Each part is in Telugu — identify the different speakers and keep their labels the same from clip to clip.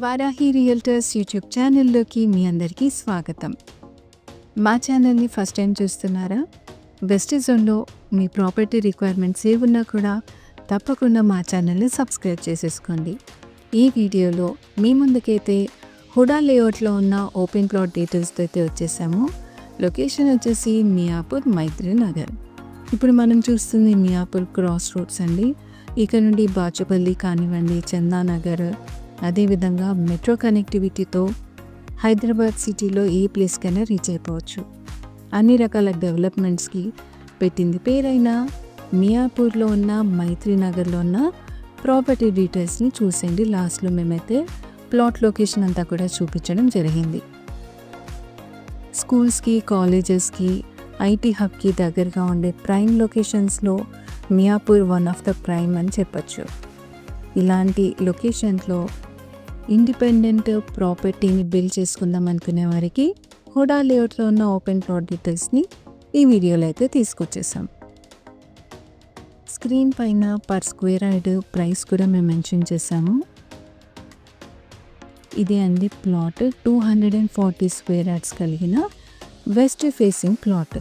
Speaker 1: వారాహి రియల్టర్స్ యూట్యూబ్ ఛానల్లోకి మీ అందరికీ స్వాగతం. మా ఛానల్ని ఫస్ట్ టైం చూస్తున్నారా? వెస్ట్ జోన్లో మీ ప్రాపర్టీ రిక్వైర్మెంట్స్ ఏ ఉన్నా కూడా తప్పకుండా మా ఛానల్ని సబ్స్క్రైబ్ చేసేసుకోండి. ఈ వీడియోలో మీ ముందుకైతే హుడా లేఅవుట్లో ఉన్న ఓపెన్ ప్లాట్ డీటెయిల్స్తో అయితే వచ్చేసాము. లొకేషన్ వచ్చేసి మియాపూర్ మైత్రి నగర్. ఇప్పుడు మనం చూస్తుంది మియాపూర్ క్రాస్ రోడ్స్ అండి. ఇక్కడ నుండి బాచుపల్లి కానివ్వండి, చందానగర్, అదేవిధంగా మెట్రో కనెక్టివిటీతో హైదరాబాద్ సిటీలో ఏ ప్లేస్కైనా రీచ్ అయిపోవచ్చు. అన్ని రకాల డెవలప్మెంట్స్కి పెట్టింది పేరైన మియాపూర్లో ఉన్న మైత్రి నగర్లో ఉన్న ప్రాపర్టీ డీటెయిల్స్ని చూసేయండి. లాస్ట్లో మేమైతే ప్లాట్ లొకేషన్ అంతా కూడా చూపించడం జరిగింది. స్కూల్స్కి, కాలేజెస్కి, ఐటీ హబ్కి దగ్గరగా ఉండే ప్రైమ్ లొకేషన్స్లో Miyapur one of the prime అని చెప్పచ్చు. ఇలాంటి లొకేషన్లో ఇండిపెండెంట్ ప్రాపర్టీని బిల్డ్ చేసుకుందాం అనుకునే వారికి హుడా లేఅవుట్లో ఉన్న ఓపెన్ ప్లాట్ డీటెయిల్స్ని ఈ వీడియోలో అయితే తీసుకొచ్చేసాం. స్క్రీన్ పైన పర్ స్క్వేర్ యార్డ్ ప్రైస్ కూడా మేము మెన్షన్ చేసాము. ఇదే అండి ప్లాట్. 240 స్క్వేర్ యార్డ్స్ కలిగిన వెస్ట్ ఫేసింగ్ ప్లాట్.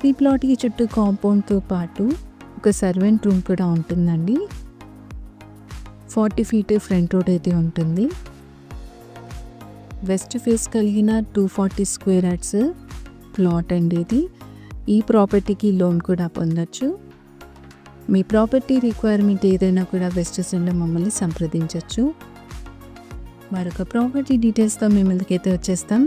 Speaker 1: ఈ ప్లాట్కి చుట్టూ కాంపౌండ్తో పాటు ఒక సర్వెంట్ రూమ్ కూడా ఉంటుందండి. 40 ఫీట్ ఫ్రంట్ రోడ్ అయితే ఉంటుంది. వెస్ట్ ఫేస్ కలిగిన 240 స్క్వేర్ యార్డ్స్ ప్లాట్ అండి ఇది. ఈ ప్రాపర్టీకి లోన్ కూడా పొందొచ్చు. మీ ప్రాపర్టీ రిక్వైర్మెంట్ ఏదైనా కూడా వెస్ట్ జోన్లో మమ్మల్ని సంప్రదించవచ్చు. మరొక ప్రాపర్టీ డీటెయిల్స్తో మీ ముందుకైతే వచ్చేస్తాం.